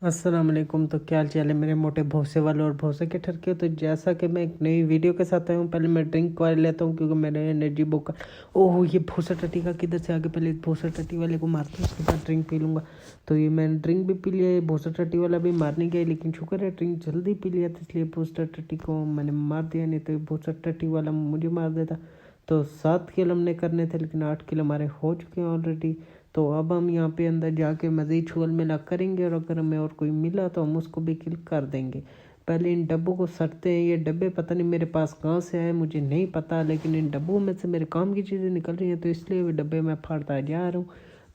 अस्सलाम वालेकुम। तो क्या हाल चाल है मेरे मोटे भोसे वाले और भोसे के ठरके। तो जैसा कि मैं एक नई वीडियो के साथ आया हूँ, पहले मैं ड्रिंक वाले लेता हूँ क्योंकि मेरे एनर्जी बुक। ओह, ये भोसा टट्टी का किधर से आगे, पहले भोसा टट्टी वाले को मारता हूँ, उसके बाद ड्रिंक पी लूँगा। तो ये मैंने ड्रिंक भी पी लिया, ये भोसा टट्टी वाला भी मारने गया, लेकिन शुक्र है ड्रिंक जल्दी पी लिया था, इसलिए भोसा टट्टी को मैंने मार दिया, नहीं तो भोसा टट्टी वाला मुझे मार देता। तो 7 किल हमने करने थे, लेकिन 8 किल हमारे हो चुके हैं ऑलरेडी। तो अब हम यहाँ पे अंदर जाके मज़ीद छुअल मिला करेंगे, और अगर हमें और कोई मिला तो हम उसको भी किल कर देंगे। पहले इन डब्बों को सटते हैं। ये डब्बे पता नहीं मेरे पास कहाँ से आए, मुझे नहीं पता, लेकिन इन डब्बों में से मेरे काम की चीज़ें निकल रही हैं, तो इसलिए वे डब्बे मैं फाड़ता जा रहा हूँ।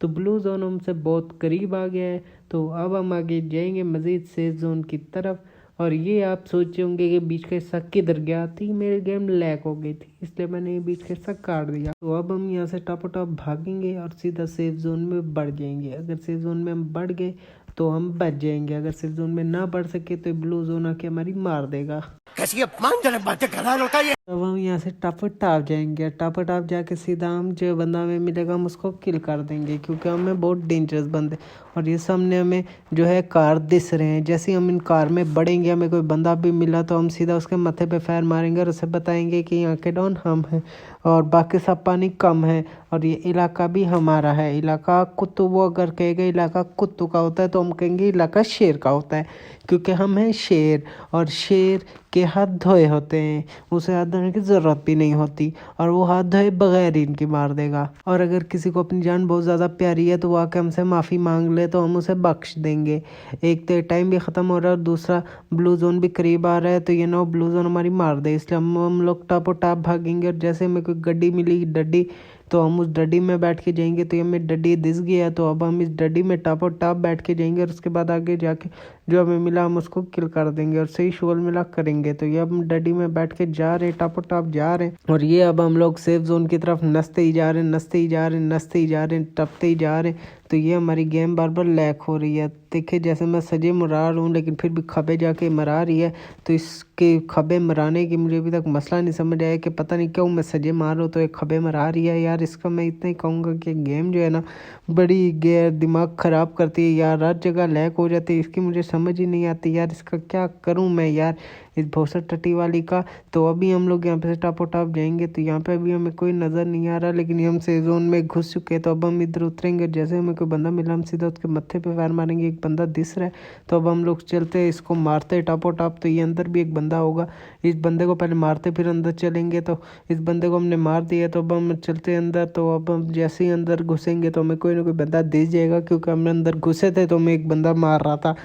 तो ब्लू जोन हमसे बहुत करीब आ गया है। तो अब हम आगे जाएंगे मज़ीद सेफ जोन की तरफ। और ये आप सोचे होंगे कि बीच का हिस्सा किधर गया थी, मेरी गेम लैग हो गई थी, इसलिए मैंने ये बीच का हिस्सा काट दिया। तो अब हम यहाँ से टॉप भागेंगे और सीधा सेफ जोन में बढ़ जाएंगे। अगर सेफ जोन में हम बढ़ गए तो हम बच जाएंगे, अगर सेफ जोन में ना बढ़ सके तो ब्लू जोन आके हमारी मार देगा। कैसी अपमानजनक बातें कर रहा है लड़का ये। अब हम यहाँ से टाप जाएंगे। टाप जाके सीधा हम जो बंदा हमें मिलेगा हम उसको किल कर देंगे, क्योंकि हमें बहुत डेंजरस बंदे। और ये सामने हमें जो है कार दिस रहे हैं, जैसे हम इन कार में बढ़ेंगे हमें कोई बंदा भी मिला तो हम सीधा उसके माथे पे फायर मारेंगे और उसे बताएंगे कि यहाँ के डॉन हम हैं और बाकी सब पानी कम है, और ये इलाका भी हमारा है। इलाका कुत्तू, वो अगर कहेगा इलाका कुत्तू का होता है तो हम कहेंगे इलाका शेर का होता है, क्योंकि हम हैं शेर, और शेर के हाथ धोए होते हैं, उसे हाथ धोने की ज़रूरत भी नहीं होती, और वो हाथ धोए बगैर ही इनकी मार देगा। और अगर किसी को अपनी जान बहुत ज़्यादा प्यारी है तो वो आके हमसे माफ़ी मांग ले तो हम उसे बख्श देंगे। एक तो टाइम भी ख़त्म हो रहा है और दूसरा ब्लू जोन भी करीब आ रहा है, तो ये ना ब्लू जोन हमारी मार दे, इसलिए हम लोग टापो टाप भागेंगे। और जैसे हमें कोई गड्डी मिली, डड्डी, तो हम उस डड्डी में बैठ के जाएंगे। तो ये हमें डड्डी दिस गया, तो अब हम इस डड्डी में टापो टाप बैठ के जाएंगे, और उसके बाद आगे जाके जो हमें मिला हम उसको किल कर देंगे और सही शोल मिला करेंगे। तो ये अब हम डडी में बैठ के जा रहे, टापो टाप जा रहे हैं, और ये अब हम लोग सेफ जोन की तरफ नसते ही जा रहे हैं, नसते ही जा रहे हैं, नसते ही जा रहे हैं, टपते ही जा रहे हैं। तो ये हमारी गेम बार बार लैग हो रही है। देखिए जैसे मैं सजे मरा रहा हूँ, लेकिन फिर भी खबे जाके मरा रही है। तो इसके खबे मराने की मुझे अभी तक मसला नहीं समझ आया कि पता नहीं क्यों मैं सजे मार रहा हूँ तो एक खबे मरा रही है। यार इसका मैं इतना ही कहूँगा कि गेम जो है ना बड़ी गैर दिमाग ख़राब करती है यार, हर जगह लैग हो जाती है, इसकी मुझे समझ ही नहीं आती यार, इसका क्या करूं मैं यार, इस भोसर टट्टी वाली का। तो अभी हम लोग यहाँ पे से टापो टाप जाएंगे, तो यहाँ पे अभी हमें कोई नज़र नहीं आ रहा, लेकिन हम से जोन में घुस चुके हैं। तो अब हम इधर उतरेंगे, जैसे हमें कोई बंदा मिला हम सीधा उसके मत्थे पे फायर मारेंगे। एक बंदा दिस रहा है, तो अब हम लोग चलते हैं, इसको मारते हैं टापो टाप। तो ये अंदर भी एक बंदा होगा, इस बंदे को पहले मारते फिर अंदर चलेंगे। तो इस बंदे को हमने मार दिया, तो अब हम चलते हैं अंदर। तो अब हम जैसे ही अंदर घुसेंगे तो हमें कोई ना कोई बंदा दिस जाएगा, क्योंकि हमने अंदर घुसे थे तो हमें एक बंदा मार रहा था।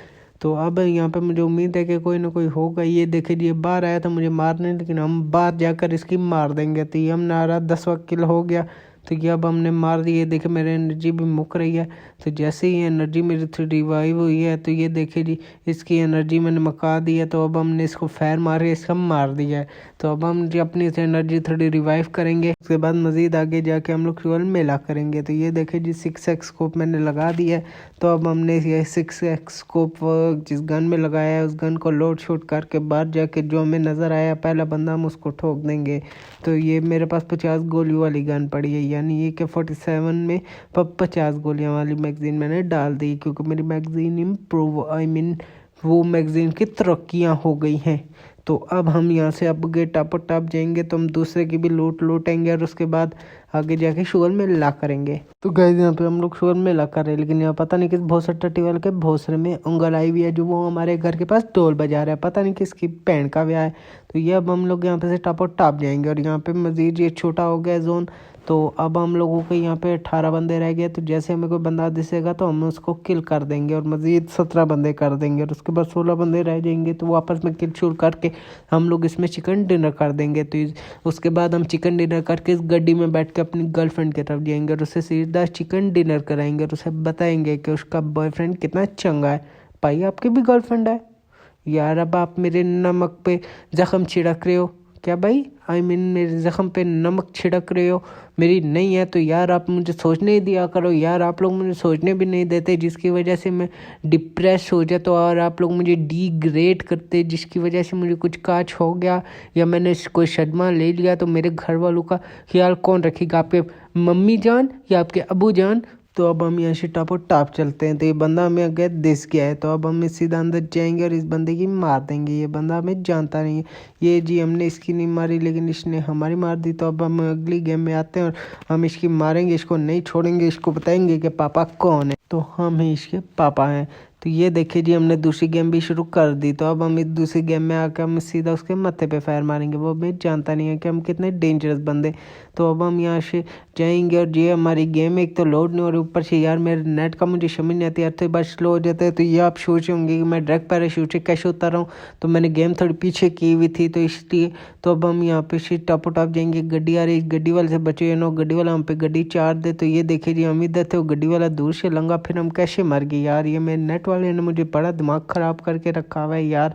तो अब यहाँ पे मुझे उम्मीद है कि कोई ना कोई होगा। ये देखिए जी, बाहर आया था मुझे मारने, लेकिन हम बाहर जाकर इसकी मार देंगे। तो ये हमने आ रहा 10वां किल हो गया। तो ये अब हमने मार दिए। देखिए मेरी एनर्जी भी मुक रही है। तो जैसे ही एनर्जी मेरी थोड़ी रिवाइव हुई है, तो ये देखिए जी इसकी एनर्जी मैंने मका दी है। तो अब हमने इसको फायर मारे, इसका मार दिया है। तो अब हम जी अपनी से एनर्जी थोड़ी रिवाइव करेंगे, उसके बाद मज़ीद आगे जाके हम लोग फ्यूल मेला करेंगे। तो ये देखिए जी 6x स्कोप मैंने लगा दिया है। तो अब हमने ये 6x स्कोप जिस गन में लगाया है उस गन को लोड शूट करके बाहर जाके जो हमें नज़र आया पहला बंदा हम उसको ठोक देंगे। तो ये मेरे पास 50 गोलियों वाली गन पड़ी है, यानी ये कि 47 में 50 गोलियां वाली मैगज़ीन मैंने डाल दी, क्योंकि मेरी मैगज़ीन इम्प्रूव वो मैगज़ीन की तरक्कियाँ हो गई हैं। तो अब हम यहाँ से अब गे टापो टाप जाएंगे, तो हम दूसरे की भी लूटेंगे और उसके बाद आगे जाके शुगर में ला करेंगे। तो गाइस यहाँ पे हम लोग शुगर में ला कर रहे हैं, लेकिन यहाँ पता नहीं किस भोसर टट्टी वाले के भोसरे में उंगल आई हुई है, जो वो हमारे घर के पास ढोल बजा रहा है, पता नहीं किसकी बहन का ब्याह है। तो ये अब हम लोग यहाँ पे से टापो टाप जाएंगे, और यहाँ पे मजीद ये छोटा हो गया जोन। तो अब हम लोगों के यहाँ पे 18 बंदे रह गए। तो जैसे हमें कोई बंदा दिसेगा तो हम उसको किल कर देंगे, और मज़ीद 17 बंदे कर देंगे, और उसके बाद 16 बंदे रह जाएंगे। तो वापस में किल शुल करके हम लोग इसमें चिकन डिनर कर देंगे। तो उसके बाद हम चिकन डिनर करके इस गड्डी में बैठ के अपनी गर्लफ्रेंड की तरफ जाएंगे और उससे सीधा चिकन डिनर कराएंगे, और उसे बताएंगे कि उसका बॉयफ्रेंड कितना चंगा है। भाई आपकी भी गर्लफ्रेंड है यार, अब आप मेरे नमक पे ज़ख़म छिड़क रहे हो क्या भाई? मेरे ज़ख़म पे नमक छिड़क रहे हो, मेरी नहीं है तो यार आप मुझे सोचने ही दिया करो यार। आप लोग मुझे सोचने भी नहीं देते, जिसकी वजह से मैं डिप्रेस हो जाता, और आप लोग मुझे डीग्रेड करते, जिसकी वजह से मुझे कुछ काज हो गया या मैंने कोई सदमा ले लिया तो मेरे घर वालों का ख्याल कौन रखेगा? आपके मम्मी जान या आपके अबू जान? तो अब हम यहाँ से टापो टाप चलते हैं। तो ये बंदा हमें अगर दिस गया है तो अब हम सीधा अंदर जाएंगे और इस बंदे की मार देंगे। ये बंदा हमें जानता नहीं है। ये जी हमने इसकी नहीं मारी लेकिन इसने हमारी मार दी। तो अब हम अगली गेम में आते हैं और हम इसकी मारेंगे, इसको नहीं छोड़ेंगे, इसको बताएंगे कि पापा कौन है। तो हम ही इसके पापा हैं। तो ये देखिए जी हमने दूसरी गेम भी शुरू कर दी। तो अब हम इस दूसरी गेम में आकर हम सीधा उसके माथे पे फायर मारेंगे। वो हमें जानता नहीं है कि हम कितने डेंजरस बंदे। तो अब हम यहाँ से जाएंगे और ये हमारी गेम एक तो लोड नहीं हो रही, ऊपर से यार मेरे नेट का मुझे समझ नहीं आती यार, तो बस स्लो हो जाता है। तो ये आप सोचे होंगे कि मैं डायरेक्ट पैराशूट से कैसे उतर रहा हूँ। तो मैंने गेम थोड़ी पीछे की हुई थी तो इसलिए। तो अब हम यहाँ पे से टॉप टॉप जाएंगे। गड्डी आ रही, गड्डी वाले से बचे नो, गड्डी वाला हम पे गड्डी चार दे। तो ये देखिए जी हम इधर थे, वो गड्डी वाला दूर से लंगा, फिर हम कैसे मर गए यार। ये मेरे नेट वाले ने मुझे बड़ा दिमाग ख़राब करके रखा हुआ है यार,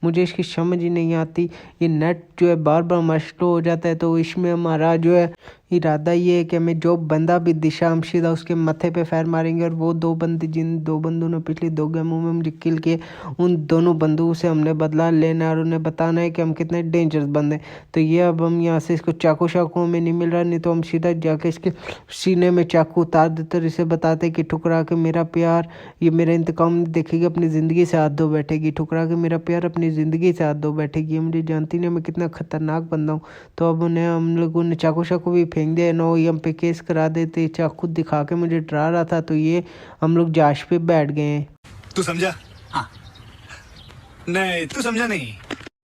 मुझे इसकी समझ ही नहीं आती। ये नेट जो है बार बार हमारा स्लो हो जाता है। तो इसमें हमारा जो है इरादा ये है कि हमें जो बंदा भी दिशा हम सीधा उसके माथे पे फायर मारेंगे। और वो दो बंदे जिन दो बंदों ने पिछली दो गेमों में मुझे किल किए, उन दोनों बंदों से हमने बदला लेना है और उन्हें बताना है कि हम कितने डेंजरस बंदे। तो ये अब हम यहाँ से इसको चाकू शाकू में नहीं मिल रहा, नहीं तो हम सीधा जाके इसके सीने में चाकू उतार देते और इसे बताते कि ठुकरा के मेरा प्यार, ये मेरा इंतकाम देखेगी, अपनी ज़िंदगी से हाथ धो बैठेगी। ठुकरा के मेरा प्यार अपनी ज़िंदगी से हाथ धो बैठेगी। मुझे जानती नहीं मैं कितना खतरनाक बंदा हूँ। तो अब उन्हें हम लोगों ने चाकू शाकू भी फेंक दिया, नो ये हम पे केस करा देते। चाकू दिखा के मुझे डरा रहा था। तो ये हम लोग जाश पे बैठ गए हैं। तू समझा? हाँ। नहीं तू समझा नहीं।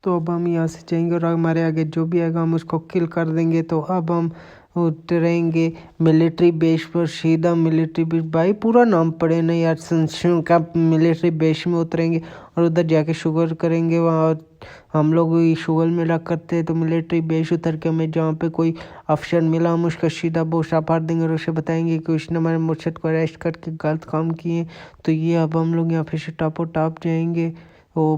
तो अब हम यहाँ से जाएंगे और हमारे आगे जो भी आएगा हम उसको किल कर देंगे। तो अब हम उतरेंगे मिलिट्री बेस पर, सीधा मिलिट्री बेस, भाई पूरा नाम पड़े ना यार, संशों का मिलिट्री बेस में उतरेंगे और उधर जाके शुगर करेंगे। वहाँ हम लोग शुगर मिला करते हैं। तो मिलिट्री बेस उतर के हमें जहाँ पे कोई अफसर मिला हम उसका सीधा बोसा फाड़ देंगे और उसे बताएंगे कि उसने हमारे मुर्शद को अरेस्ट करके गलत काम किए। तो ये अब हम लोग यहाँ पे टापो टाप जाएंगे। ओ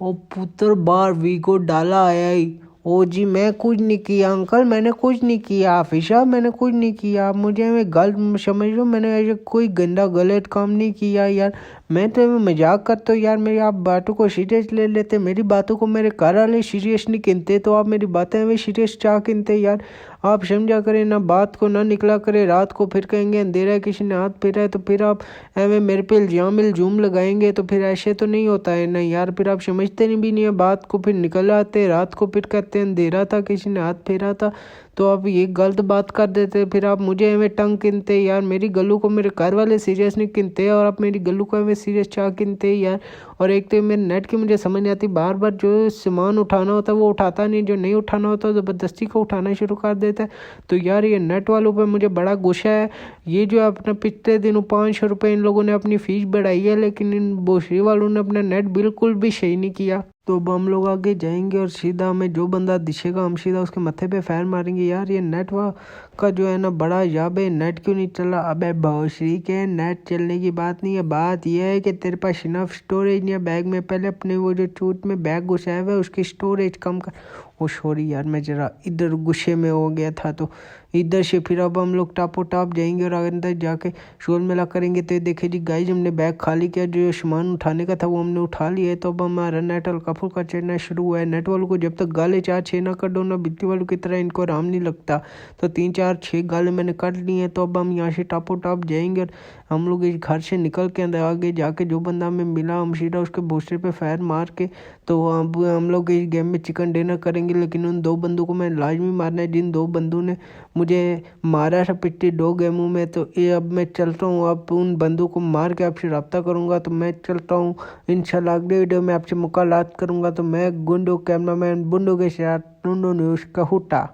पुत्र बार वीगो डाला आया ही। ओ जी मैं कुछ नहीं किया अंकल, मैंने कुछ नहीं किया ऑफिसर, मैंने कुछ नहीं किया। आप मुझे मैं गलत समझ लो, मैंने ऐसे कोई गंदा गलत काम नहीं किया यार। मैं तो मजाक करता हूँ यार, मेरी आप बातों को सीरियस ले लेते, मेरी बातों को मेरे घर वाले सीरियस नहीं गिनते, तो आप मेरी बातें हमें सीरियस क्या गिनते यार। आप समझा करें ना बात को, ना निकला करे रात को, फिर कहेंगे अंधेरा है किसी ने हाथ फेरा है, तो फिर आप एवं मेरे पे इल्जाम लगाएंगे। तो फिर ऐसे तो नहीं होता है ना यार, फिर आप समझते नहीं भी नहीं है बात को, फिर निकल आते रात को, फिर कहते हैं अंधेरा था किसी ने हाथ फेरा था। तो आप ये गलत बात कर देते, फिर आप मुझे एवं टंग किनते यार। मेरी गल्लू को मेरे घर वाले सीरियस नहीं किनते और आप मेरी गल्लू को एवं सीरियस चाह किनते यार। और एक तो मेरे नेट की मुझे समझ नहीं आती, बार बार जो सामान उठाना होता है वो उठाता नहीं, जो नहीं उठाना होता ज़बरदस्ती को उठाना शुरू कर देता है। तो यार ये नेट वालों पे मुझे बड़ा गुस्सा है। ये जो अपना पिछले दिनों 500 रुपये इन लोगों ने अपनी फीस बढ़ाई है, लेकिन इन बोशरी वालों ने अपना नेट बिल्कुल भी सही नहीं किया। तो अब हम लोग आगे जाएंगे और सीधा हमें जो बंदा दिखेगा हम सीधा उसके माथे पे फायर मारेंगे। यार ये नेट का जो है ना बड़ा याब है, नेट क्यों नहीं चल रहा। अबे भौशरी के नेट चलने की बात नहीं है, बात यह है कि तेरे पास इनफ स्टोरेज नहीं है बैग में। पहले अपने वो जो चूट में बैग घुसाया हुआ है उसकी स्टोरेज कम कर। ओ सॉरी यार मैं जरा इधर गुस्से में हो गया था। तो इधर से फिर अब हम लोग टापो टाप जाएंगे और अंदर जाके शोर मेला करेंगे। तो देखिए जी गाइस हमने बैग खाली किया, जो सामान उठाने का था वो हमने उठा लिया है। तो अब हमारा नेट हल्का फुल्का चढ़ना शुरू हुआ है। नेट वालों को जब तक गाले 4-6 ना कर दो ना, बिजली वालों की तरह इनको आराम नहीं लगता। तो 3-4-6 गाले मैंने कर लिए हैं। तो अब हम यहाँ से टापो टाप जाएंगे और हम लोग इस घर से निकल के अंदर आगे जाके जो बंदा हमें मिला हम सीधा उसके भूसे पे फायर मार के तो अब हम लोग इस गेम में चिकन डिनर करेंगे। लेकिन उन दो बंदों को मैं लाजमी मारना है जिन दो बंदों ने मुझे मारा था पिछली 2 गेमों में। तो ये अब मैं चलता हूँ, अब उन बंदों को मार के आपसे रब्ता करूँगा। तो मैं चलता हूँ, इंशाल्लाह अगले वीडियो में आपसे मुलाकात करूँगा। तो मैं गुंडो कैमरामैन बुंडो के साथ न्यूज़ का हुटा।